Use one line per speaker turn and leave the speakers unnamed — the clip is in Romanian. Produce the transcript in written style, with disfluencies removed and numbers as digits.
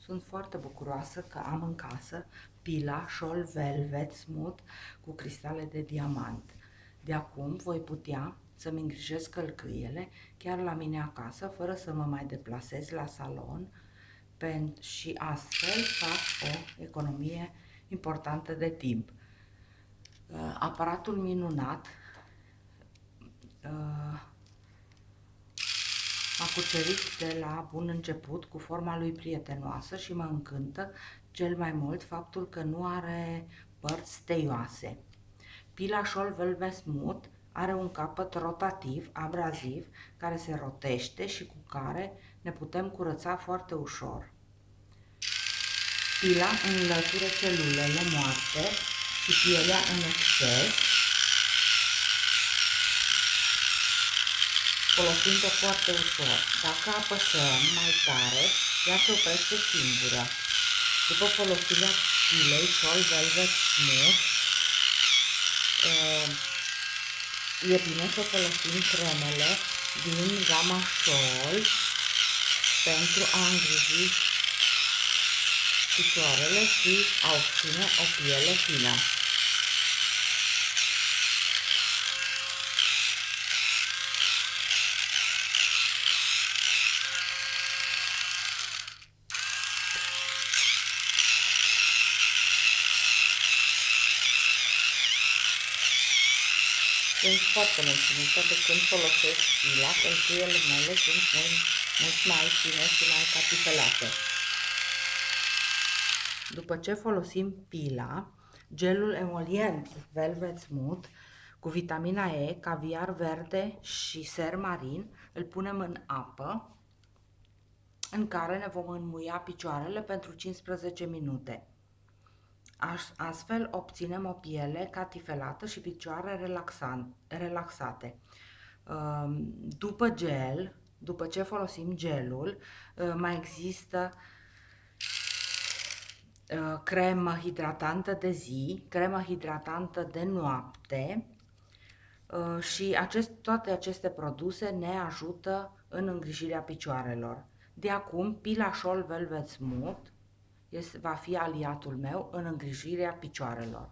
Sunt foarte bucuroasă că am în casă pila Scholl Velvet Smooth cu cristale de diamant. De acum voi putea să-mi îngrijesc călcâiele chiar la mine acasă, fără să mă mai deplasez la salon și astfel fac o economie importantă de timp. Aparatul minunat m-a cucerit de la bun început cu forma lui prietenoasă și mă încântă cel mai mult faptul că nu are părți teioase. Pila Scholl Velvet Smooth are un capăt rotativ, abraziv, care se rotește și cu care ne putem curăța foarte ușor. Pila înlătură celulele moarte și pielea în exces, folosind-o foarte ușor. Dacă apăsăm mai tare, ea se oprește singură. După folosirea pilei Scholl Velvet Smooth, e bine să folosim cremele din gama Scholl pentru a îngriji picioarele și a obține o piele fină. Sunt foarte mulțumită de când folosesc pila, călcâiele mele sunt mult mai fine și mai catifelate. După ce folosim pila, gelul emolient Velvet Smooth cu vitamina E, caviar verde și ser marin îl punem în apă, în care ne vom înmuia picioarele pentru 15 minute. Astfel obținem o piele catifelată și picioare relaxate. După ce folosim gelul, mai există cremă hidratantă de zi, cremă hidratantă de noapte și toate aceste produse ne ajută în îngrijirea picioarelor. De acum, pila Scholl Velvet Smooth va fi aliatul meu în îngrijirea picioarelor.